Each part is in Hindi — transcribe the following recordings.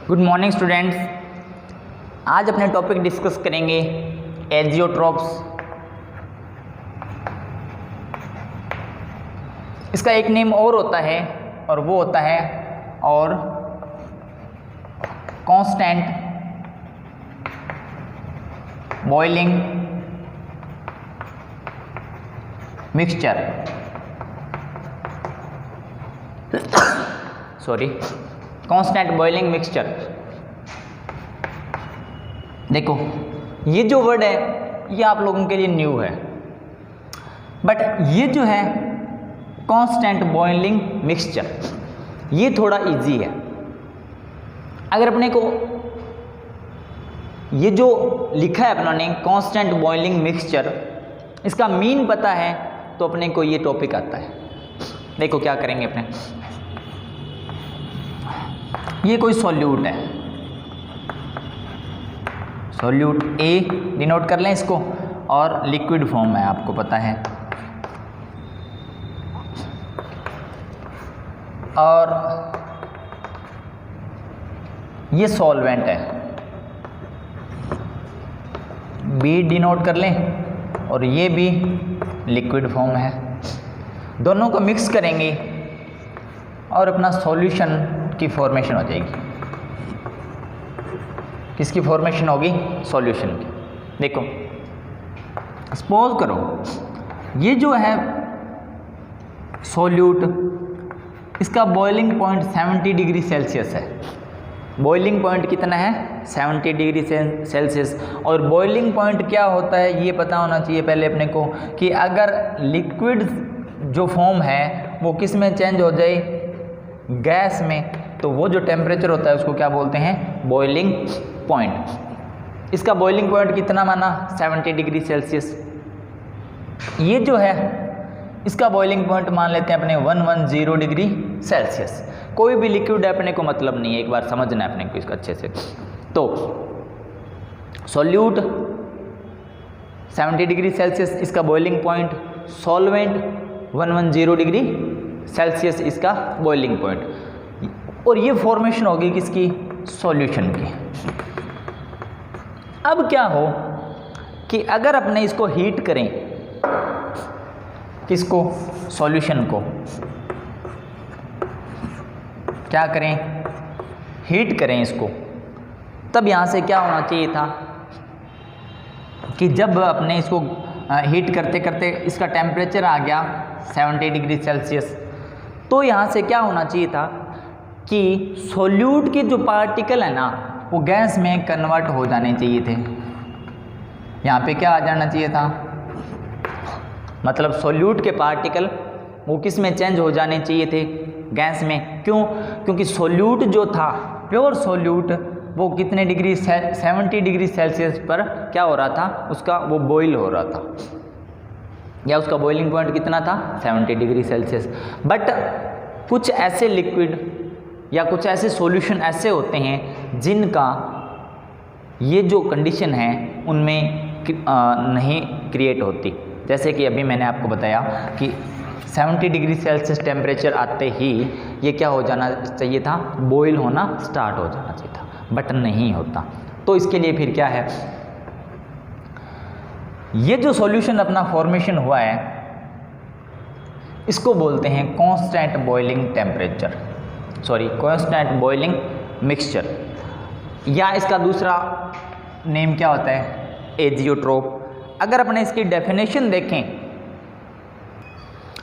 Good morning students. आज अपने टॉपिक डिस्कस करेंगे एजियोट्रॉप्स। इसका एक नेम और होता है और वो होता है और constant boiling mixture. Constant boiling mixture. देखो ये जो वर्ड है ये आप लोगों के लिए न्यू है, बट ये जो है कांस्टेंट बॉइलिंग मिक्सचर ये थोड़ा इजी है। अगर अपने को ये जो लिखा है अपनों ने कांस्टेंट बॉइलिंग मिक्सचर, इसका मीन पता है तो अपने को ये टॉपिक आता है। देखो क्या करेंगे अपने, ये कोई सॉल्यूट है, सॉल्यूट ए डिनोट कर लें इसको, और लिक्विड फॉर्म है आपको पता है, और ये सॉल्वेंट है बी डिनोट कर लें, और ये भी लिक्विड फॉर्म है। दोनों को मिक्स करेंगे और अपना सॉल्यूशन की फॉर्मेशन हो जाएगी। किसकी फॉर्मेशन होगी? सॉल्यूशन की। देखो सपोज करो ये जो है सॉल्यूट, इसका बॉइलिंग पॉइंट 70 डिग्री सेल्सियस है। बॉइलिंग पॉइंट कितना है? 70 डिग्री सेल्सियस। और बॉइलिंग पॉइंट क्या होता है ये पता होना चाहिए पहले अपने को, कि अगर लिक्विड जो फॉर्म है वो किस में चेंज हो जाए? गैस में, तो वो जो टेम्परेचर होता है उसको क्या बोलते हैं? Boiling point. इसका बॉइलिंग पॉइंट कितना माना? 70 डिग्री सेल्सियस। ये जो है इसका बॉइलिंग पॉइंट मान लेते हैं अपने 110 डिग्री सेल्सियस। कोई भी लिक्विड है अपने को मतलब नहीं है, एक बार समझना है अपने को इसका अच्छे से। तो सॉल्यूट 70 डिग्री सेल्सियस इसका boiling point, solvent 110 degree Celsius इसका बॉइलिंग पॉइंट, और ये फॉर्मेशन होगी किसकी? सॉल्यूशन की। अब क्या हो कि अगर अपने इसको हीट करें, किसको? सॉल्यूशन को। क्या करें? हीट करें इसको। तब यहाँ से क्या होना चाहिए था कि जब अपने इसको हीट करते करते इसका टेम्परेचर आ गया 70 डिग्री सेल्सियस, तो यहाँ से क्या होना चाहिए था कि सॉल्यूट के जो पार्टिकल है ना वो गैस में कन्वर्ट हो जाने चाहिए थे। यहाँ पे क्या आ जाना चाहिए था? मतलब सॉल्यूट के पार्टिकल वो किस में चेंज हो जाने चाहिए थे? गैस में। क्यों? क्योंकि सॉल्यूट जो था, प्योर सॉल्यूट, वो कितने डिग्री 70 डिग्री सेल्सियस पर क्या हो रहा था? उसका वो बॉईल हो रहा था, या उसका बॉइलिंग पॉइंट कितना था? 70 डिग्री सेल्सियस। बट कुछ ऐसे लिक्विड या कुछ ऐसे सॉल्यूशन ऐसे होते हैं जिनका ये जो कंडीशन है उनमें नहीं क्रिएट होती। जैसे कि अभी मैंने आपको बताया कि 70 डिग्री सेल्सियस टेम्परेचर आते ही ये क्या हो जाना चाहिए था? बॉईल होना स्टार्ट हो जाना चाहिए था, बट नहीं होता। तो इसके लिए फिर क्या है, ये जो सॉल्यूशन अपना फॉर्मेशन हुआ है इसको बोलते हैं constant boiling temperature, constant boiling mixture, या इसका दूसरा नेम क्या होता है? एजियोट्रोप। अगर अपने इसकी डेफिनेशन देखें,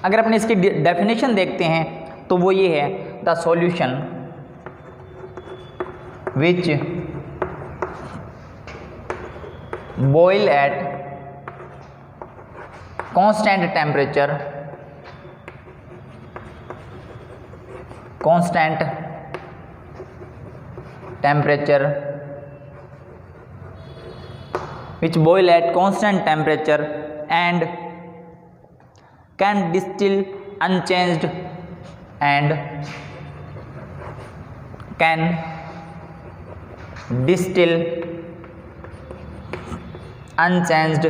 अगर अपने इसकी डेफिनेशन देखते हैं तो वो ये है, the solution which boil at constant temperature, constant temperature which boil at constant temperature and can distill unchanged and can distill unchanged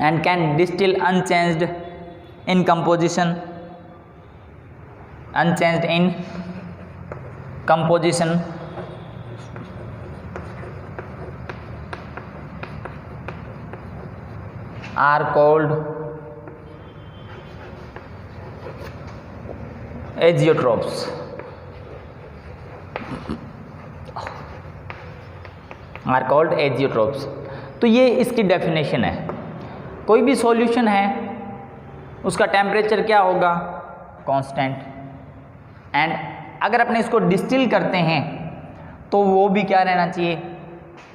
and can distill unchanged in composition unchanged in composition are called azeotrophs. Are called azeotropes. तो ये इसकी डेफिनेशन है। कोई भी सॉल्यूशन है उसका टेम्परेचर क्या होगा, कांस्टेंट, एंड अगर अपने इसको डिस्टिल करते हैं तो वो भी क्या रहना चाहिए,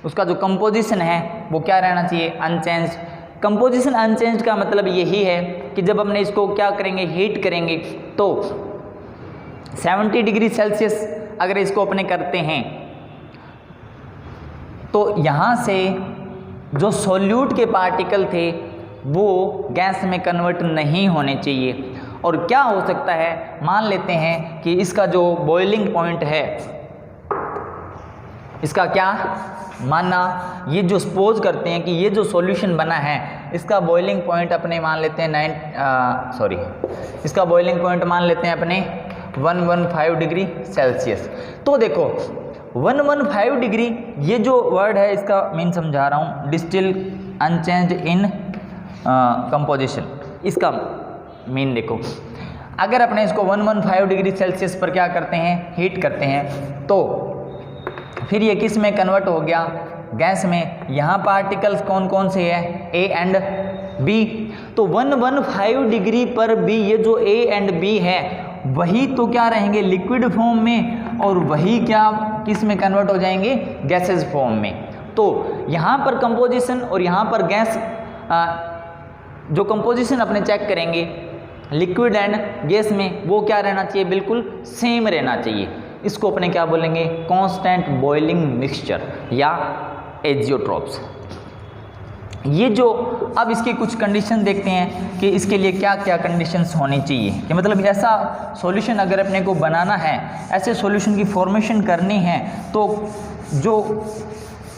उसका जो कंपोजिशन है वो क्या रहना चाहिए, अनचेंज्ड। कंपोजिशन अनचेंज्ड का मतलब यही है कि जब हमने इसको क्या करेंगे, हीट करेंगे, तो 70 डिग्री सेल्सियस अगर इसको अपने करते हैं तो यहाँ से जो सॉल्यूट के पार्टिकल थे वो गैस में कन्वर्ट नहीं होने चाहिए। और क्या हो सकता है, मान लेते हैं कि इसका जो बॉइलिंग पॉइंट है, इसका क्या मानना, ये जो सपोज करते हैं कि ये जो सॉल्यूशन बना है इसका बॉइलिंग पॉइंट अपने मान लेते हैं इसका बॉइलिंग पॉइंट मान लेते हैं अपने 115 डिग्री सेल्सियस। तो देखो 115 डिग्री, ये जो वर्ड है इसका मीन समझा रहा हूँ, डिस्टिल अनचेंज्ड इन कंपोजिशन, इसका मीन देखो, अगर अपने इसको 115 डिग्री सेल्सियस पर क्या करते हैं, हीट करते हैं, तो फिर ये किस में कन्वर्ट हो गया, गैस में। यहाँ पार्टिकल्स कौन कौन से हैं, ए एंड बी। तो 115 डिग्री पर भी ये जो ए एंड बी है वही तो क्या रहेंगे, लिक्विड फॉर्म में, और वही क्या किस में कन्वर्ट हो जाएंगे, गैसेस फॉर्म में। तो यहाँ पर कंपोजिशन और यहाँ पर गैस, जो कंपोजिशन अपने चेक करेंगे लिक्विड एंड गैस में, वो क्या रहना चाहिए, बिल्कुल सेम रहना चाहिए। इसको अपने क्या बोलेंगे, कांस्टेंट बॉइलिंग मिक्सचर या एजियोट्रोप्स। ये जो अब इसकी कुछ कंडीशन देखते हैं कि इसके लिए क्या क्या कंडीशंस होनी चाहिए, कि मतलब ऐसा सॉल्यूशन अगर अपने को बनाना है, ऐसे सॉल्यूशन की फॉर्मेशन करनी है, तो जो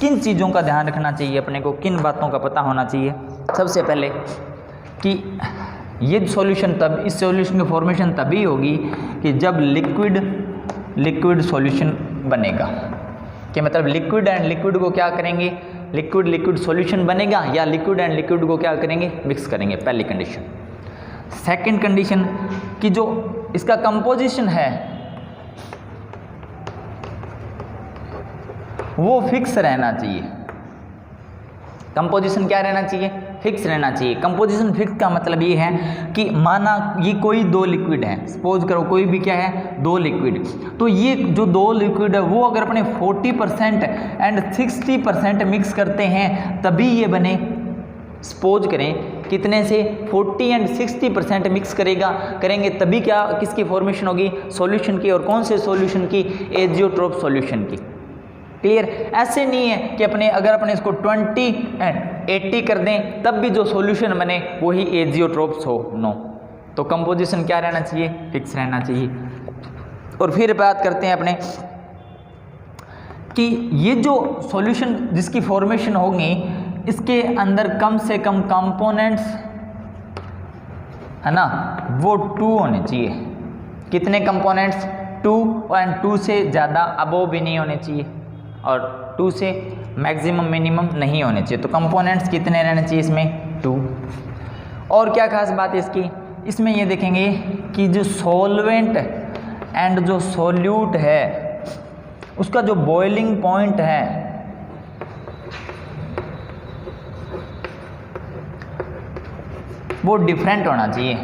किन चीज़ों का ध्यान रखना चाहिए अपने को, किन बातों का पता होना चाहिए। सबसे पहले कि ये सॉल्यूशन तब, इस सॉल्यूशन की फॉर्मेशन तभी होगी कि जब लिक्विड सॉल्यूशन बनेगा, कि मतलब लिक्विड एंड लिक्विड को क्या करेंगे, लिक्विड सॉल्यूशन बनेगा, या लिक्विड एंड लिक्विड को क्या करेंगे, मिक्स करेंगे, पहली कंडीशन। सेकंड कंडीशन कि जो इसका कंपोजिशन है वो फिक्स रहना चाहिए। कंपोजिशन क्या रहना चाहिए, फिक्स रहना चाहिए। कंपोजिशन फिक्स का मतलब ये है कि माना ये कोई दो लिक्विड है, सपोज करो कोई भी क्या है, दो लिक्विड, तो ये जो दो लिक्विड है वो अगर अपने 40% एंड 60% मिक्स करते हैं तभी ये बने। सपोज करें कितने से, 40 एंड 60% मिक्स करेंगे तभी क्या, किसकी फॉर्मेशन होगी, सॉल्यूशन की। और कौन से सॉल्यूशन की, एजियोट्रोप सॉल्यूशन की। क्लियर। ऐसे नहीं है कि अगर अपने इसको 20 एंड 80 कर दें तब भी जो सॉल्यूशन बने वही एजियोट्रोप्स हो, नो। तो कंपोजिशन क्या रहना चाहिए, फिक्स रहना चाहिए। और फिर बात करते हैं अपने कि ये जो सॉल्यूशन जिसकी फॉर्मेशन होगी इसके अंदर कम से कम कंपोनेंट्स है ना, वो 2 होने चाहिए। कितने कंपोनेंट्स, 2, एंड 2 से ज़्यादा अबोव भी नहीं होने चाहिए और 2 से मैक्सिमम मिनिमम नहीं होने चाहिए। तो कंपोनेंट्स कितने रहने चाहिए इसमें, 2। और क्या खास बात है इसकी, इसमें ये देखेंगे कि जो सॉल्वेंट एंड जो सॉल्यूट है उसका जो बॉइलिंग पॉइंट है वो डिफरेंट होना चाहिए।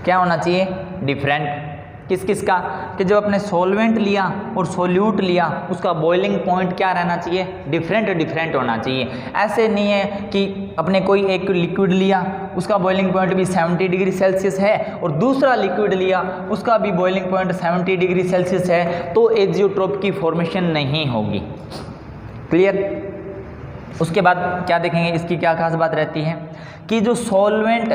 क्या होना चाहिए, डिफरेंट। किस किस का, कि जब अपने सॉल्वेंट लिया और सॉल्यूट लिया उसका बॉइलिंग पॉइंट क्या रहना चाहिए, डिफरेंट होना चाहिए। ऐसे नहीं है कि अपने कोई एक लिक्विड लिया उसका बॉइलिंग पॉइंट भी 70 डिग्री सेल्सियस है और दूसरा लिक्विड लिया उसका भी बॉइलिंग पॉइंट 70 डिग्री सेल्सियस है, तो एजियोट्रोप की फॉर्मेशन नहीं होगी। क्लियर। उसके बाद क्या देखेंगे, इसकी क्या खास बात रहती है कि जो सॉल्वेंट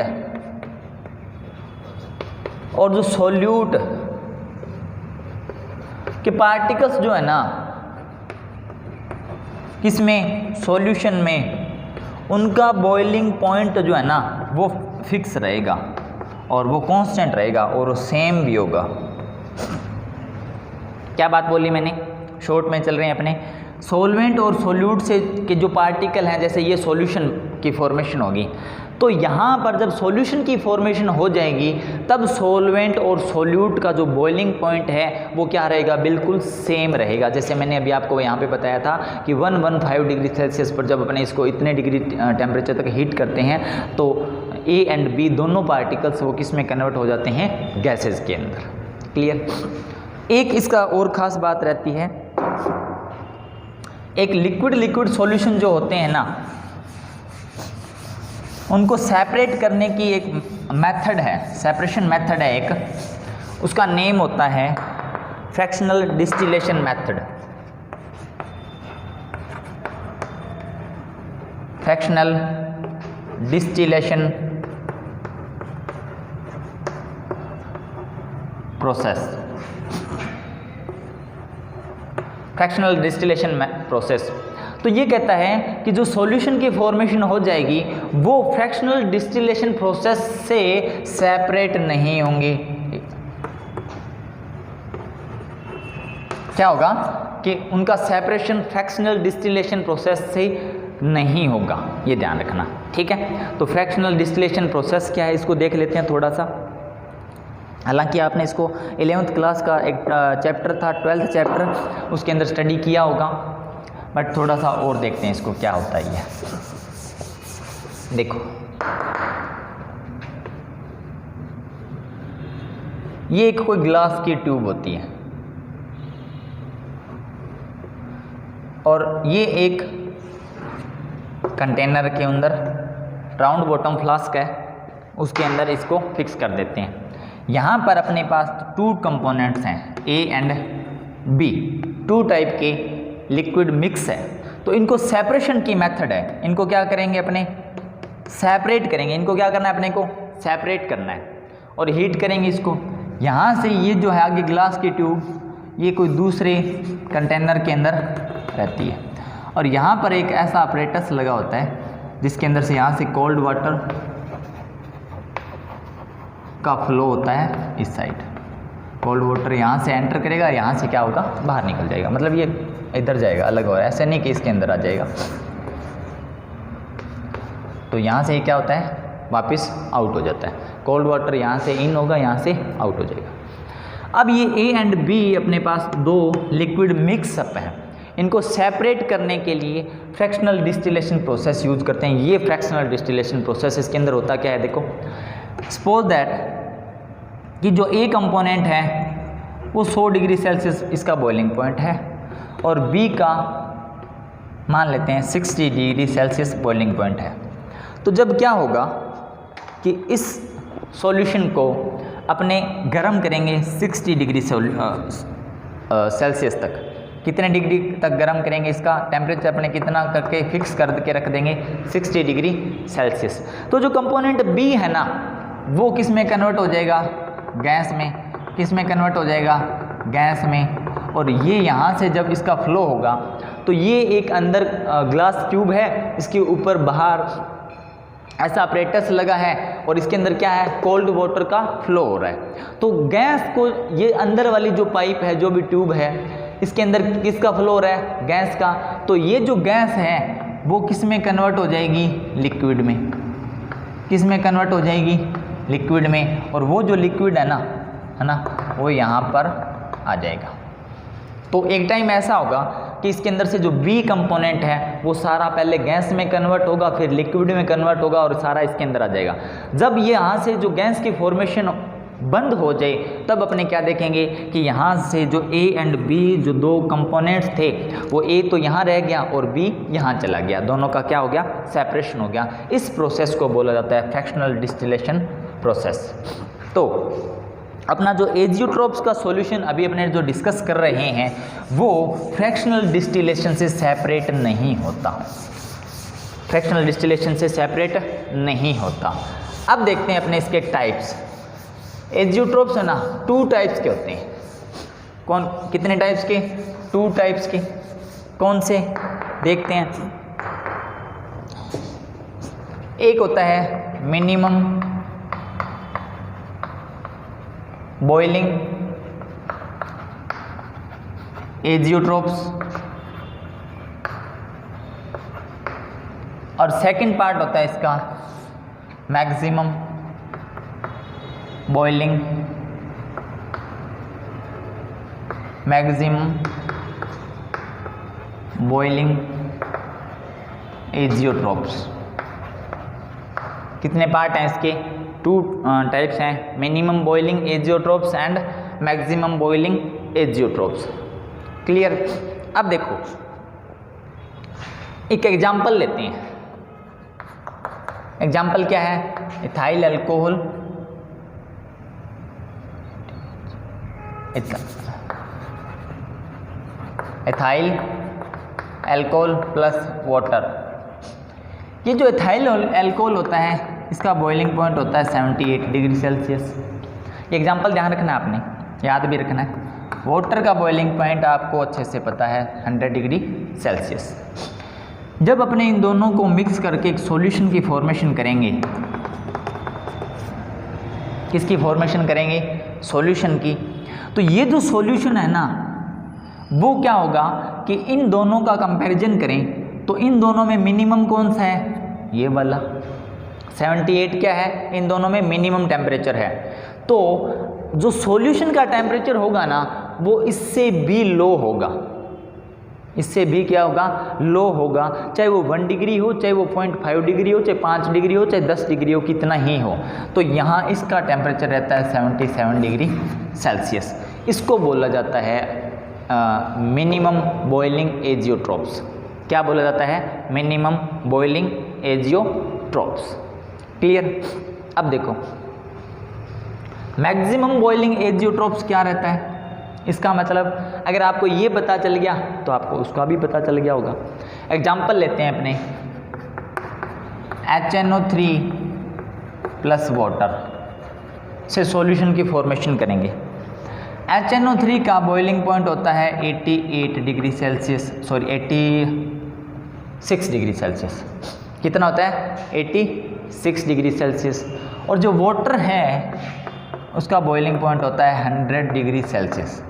और जो सॉल्यूट के पार्टिकल्स जो है ना किसमें, सॉल्यूशन में, उनका बॉइलिंग पॉइंट जो है ना वो फिक्स रहेगा। और वो कांस्टेंट रहेगा और वो सेम भी होगा। क्या बात बोली मैंने, शॉर्ट में चल रहे हैं अपने। सॉल्वेंट और सोल्यूट से के जो पार्टिकल हैं, जैसे ये सॉल्यूशन की फॉर्मेशन होगी, तो यहाँ पर जब सॉल्यूशन की फॉर्मेशन हो जाएगी तब सॉल्वेंट और सोल्यूट का जो बॉइलिंग पॉइंट है वो क्या रहेगा, बिल्कुल सेम रहेगा। जैसे मैंने अभी आपको यहाँ पे बताया था कि 115 डिग्री सेल्सियस पर जब अपने इसको इतने डिग्री टेम्परेचर तक हीट करते हैं तो ए एंड बी दोनों पार्टिकल्स वो किस में कन्वर्ट हो जाते हैं, गैसेज के अंदर। क्लियर। एक इसका और ख़ास बात रहती है, एक लिक्विड सॉल्यूशन जो होते हैं ना, उनको सेपरेट करने की एक मेथड है, सेपरेशन मेथड है एक, उसका नेम होता है fractional distillation method. Fractional distillation process, fractional distillation process. तो ये कहता है कि जो सॉल्यूशन की फॉर्मेशन हो जाएगी वो फ्रैक्शनल डिस्टिलेशन प्रोसेस से सेपरेट नहीं होंगे। क्या होगा कि उनका सेपरेशन फ्रैक्शनल डिस्टिलेशन प्रोसेस से नहीं होगा, ये ध्यान रखना, ठीक है। तो फ्रैक्शनल डिस्टिलेशन प्रोसेस क्या है इसको देख लेते हैं थोड़ा सा। हालांकि आपने इसको 11th क्लास का एक चैप्टर था, 12th चैप्टर, उसके अंदर स्टडी किया होगा, बट थोड़ा सा और देखते हैं इसको क्या होता है। देखो ये एक कोई ग्लास की ट्यूब होती है और ये एक कंटेनर के अंदर राउंड बॉटम फ्लास्क है, उसके अंदर इसको फिक्स कर देते हैं। यहाँ पर अपने पास 2 कंपोनेंट्स हैं, ए एंड बी, 2 टाइप के लिक्विड मिक्स है। तो इनको सेपरेशन की मेथड है, इनको क्या करेंगे अपने, सेपरेट करेंगे। इनको क्या करना है, अपने को सेपरेट करना है और हीट करेंगे इसको। यहाँ से ये जो है आगे ग्लास की ट्यूब, ये कोई दूसरे कंटेनर के अंदर रहती है और यहाँ पर एक ऐसा अपरेटस लगा होता है जिसके अंदर से यहाँ से कोल्ड वाटर का फ्लो होता है इस साइड। कोल्ड वाटर यहाँ से एंटर करेगा, यहाँ से क्या होगा, बाहर निकल जाएगा, मतलब ये इधर जाएगा, अलग हो रहा है, ऐसे नहीं कि इसके अंदर आ जाएगा। तो यहाँ से क्या होता है, वापस आउट हो जाता है। कोल्ड वाटर यहाँ से इन होगा, यहाँ से आउट हो जाएगा। अब ये ए एंड बी अपने पास 2 लिक्विड मिक्सअप हैं, इनको सेपरेट करने के लिए फ्रैक्शनल डिस्टिलेशन प्रोसेस यूज करते हैं। ये फ्रैक्शनल डिस्टिलेशन प्रोसेस, इसके अंदर होता क्या है, देखो सपोज दैट कि जो ए कंपोनेंट है वो 100 डिग्री सेल्सियस इसका बॉइलिंग पॉइंट है और बी का मान लेते हैं 60 डिग्री सेल्सियस बॉइलिंग पॉइंट है। तो जब क्या होगा कि इस सॉल्यूशन को अपने गर्म करेंगे 60 डिग्री सेल्सियस तक, कितने डिग्री तक गर्म करेंगे, इसका टेम्परेचर अपने कितना करके फिक्स करके रख देंगे, 60 डिग्री सेल्सियस। तो जो कंपोनेंट बी है ना वो किस में कन्वर्ट हो जाएगा, गैस में। किस में कन्वर्ट हो जाएगा, गैस में। और ये यहाँ से जब इसका फ्लो होगा तो ये एक अंदर ग्लास ट्यूब है, इसके ऊपर बाहर ऐसा अपरेटस लगा है और इसके अंदर क्या है, कोल्ड वाटर का फ्लो हो रहा है। तो गैस को ये अंदर वाली जो पाइप है, जो भी ट्यूब है, इसके अंदर किसका फ्लो हो रहा है, गैस का। तो ये जो गैस है वो किस में कन्वर्ट हो जाएगी, लिक्विड में। किस में कन्वर्ट हो जाएगी, लिक्विड में। और वो जो लिक्विड है ना, वो यहाँ पर आ जाएगा। तो एक टाइम ऐसा होगा कि इसके अंदर से जो बी कंपोनेंट है वो सारा पहले गैस में कन्वर्ट होगा, फिर लिक्विड में कन्वर्ट होगा और सारा इसके अंदर आ जाएगा। जब ये यहाँ से जो गैस की फॉर्मेशन बंद हो जाए तब अपने क्या देखेंगे कि यहाँ से जो ए एंड बी जो 2 कंपोनेंट्स थे वो ए तो यहाँ रह गया और बी यहाँ चला गया, दोनों का क्या हो गया, सेपरेशन हो गया। इस प्रोसेस को बोला जाता है फ्रैक्शनल डिस्टिलेशन प्रोसेस। तो अपना जो एजियोट्रोप्स का सॉल्यूशन अभी अपने जो डिस्कस कर रहे हैं वो फ्रैक्शनल डिस्टिलेशन से सेपरेट नहीं होता, फ्रैक्शनल डिस्टिलेशन से सेपरेट नहीं होता। अब देखते हैं अपने इसके टाइप्स। एजियोट्रोप्स है ना 2 टाइप्स के होते हैं। कौन, कितने टाइप्स के, 2 टाइप्स के। कौन से, देखते हैं। एक होता है मिनिमम बॉइलिंग एजियोट्रोप्स, और सेकंड पार्ट होता है इसका मैक्सिमम बॉइलिंग एजियोट्रोप्स। कितने पार्ट हैं इसके? 2 टाइप्स हैं, minimum boiling azeotropes and maximum boiling azeotropes. Clear? अब देखो एक एग्जाम्पल लेते हैं। एग्जाम्पल क्या है? Ethyl alcohol, ethyl alcohol plus water. ये जो इथाइल अल्कोहल होता है इसका बॉइलिंग पॉइंट होता है 78 डिग्री सेल्सियस। ये एग्जाम्पल ध्यान रखना है, आपने याद भी रखना है। वाटर का बॉइलिंग पॉइंट आपको अच्छे से पता है 100 डिग्री सेल्सियस। जब अपने इन दोनों को मिक्स करके एक सॉल्यूशन की फॉर्मेशन करेंगे, किसकी फॉर्मेशन करेंगे? सॉल्यूशन की। तो ये जो सॉल्यूशन है ना, वो क्या होगा कि इन दोनों का कंपैरिजन करें तो इन दोनों में मिनिमम कौन सा है? ये वाला 78 क्या है? इन दोनों में मिनिमम टेम्परेचर है। तो जो सॉल्यूशन का टेम्परेचर होगा ना, वो इससे भी लो होगा, इससे भी क्या होगा? लो होगा। चाहे वो 1 डिग्री हो, चाहे वो 0.5 डिग्री हो, चाहे 5 डिग्री हो, चाहे 10 डिग्री हो, कितना ही हो। तो यहाँ इसका टेम्परेचर रहता है 77 डिग्री सेल्सियस। इसको बोला जाता है मिनिमम बॉइलिंग एजियोट्रोप्स। क्या बोला जाता है? Minimum boiling azeotropes. क्लियर? अब देखो मैक्सिमम बॉइलिंग एजियोट्रोप्स क्या रहता है? इसका मतलब अगर आपको ये पता चल गया तो आपको उसका भी पता चल गया होगा। एग्जाम्पल लेते हैं अपने HNO3 प्लस वाटर से सॉल्यूशन की फॉर्मेशन करेंगे। HNO3 का बॉइलिंग पॉइंट होता है 88 degree Celsius, sorry 86 degree Celsius. कितना होता है? 86 डिग्री सेल्सियस। और जो वाटर है उसका बॉइलिंग पॉइंट होता है 100 डिग्री सेल्सियस।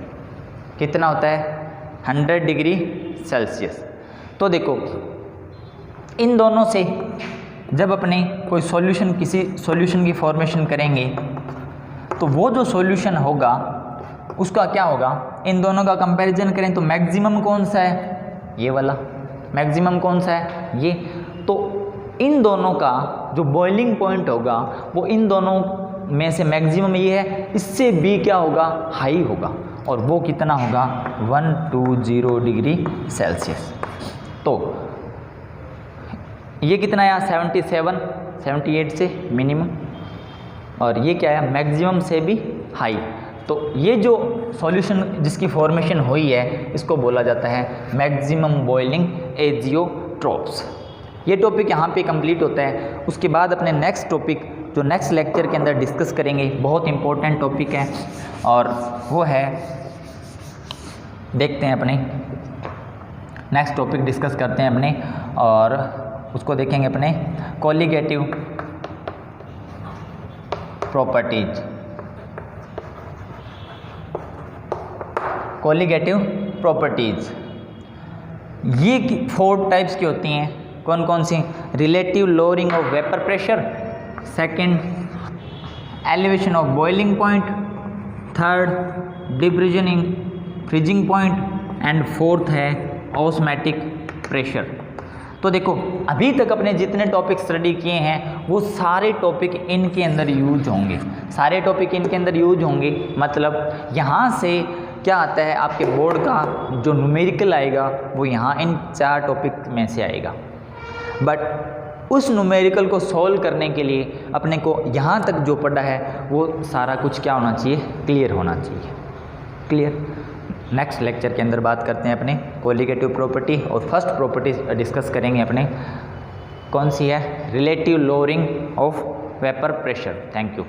कितना होता है? 100 डिग्री सेल्सियस। तो देखो इन दोनों से जब अपने कोई सॉल्यूशन, किसी सॉल्यूशन की फॉर्मेशन करेंगे तो वो जो सॉल्यूशन होगा उसका क्या होगा? इन दोनों का कंपैरिजन करें तो मैक्सिमम कौन सा है? ये वाला। मैक्सिमम कौन सा है? ये। तो इन दोनों का जो बॉइलिंग पॉइंट होगा वो इन दोनों में से मैक्सिमम ये है, इससे भी क्या होगा? हाई होगा। और वो कितना होगा? 120 डिग्री सेल्सियस। तो ये कितना है? 78 से मिनिमम, और ये क्या है? मैक्सिमम से भी हाई। तो ये जो सॉल्यूशन जिसकी फॉर्मेशन हुई है इसको बोला जाता है मैक्सिमम बॉइलिंग एजियोट्रोप्स। ये टॉपिक यहाँ पे कंप्लीट होता है। उसके बाद अपने नेक्स्ट टॉपिक जो नेक्स्ट लेक्चर के अंदर डिस्कस करेंगे, बहुत इंपॉर्टेंट टॉपिक है, और वो है, देखते हैं अपने नेक्स्ट टॉपिक डिस्कस करते हैं अपने, और उसको देखेंगे अपने कोलिगेटिव प्रॉपर्टीज। कोलिगेटिव प्रॉपर्टीज ये 4 टाइप्स की होती हैं। कौन कौन सी? Relative lowering of vapour pressure, second elevation of boiling point, third depression freezing point, and fourth है ऑस्मैटिक प्रेशर। तो देखो अभी तक अपने जितने टॉपिक स्टडी किए हैं वो सारे टॉपिक इनके अंदर यूज होंगे, सारे टॉपिक इनके अंदर यूज होंगे। मतलब यहाँ से क्या आता है, आपके बोर्ड का जो न्यूमेरिकल आएगा वो यहाँ इन 4 टॉपिक में से आएगा। बट उस न्यूमेरिकल को सॉल्व करने के लिए अपने को यहाँ तक जो पढ़ा है वो सारा कुछ क्या होना चाहिए? क्लियर होना चाहिए। क्लियर? नेक्स्ट लेक्चर के अंदर बात करते हैं अपने कोलिगेटिव प्रॉपर्टी, और फर्स्ट प्रॉपर्टी डिस्कस करेंगे अपने कौन सी है? Relative lowering of vapour pressure. Thank you.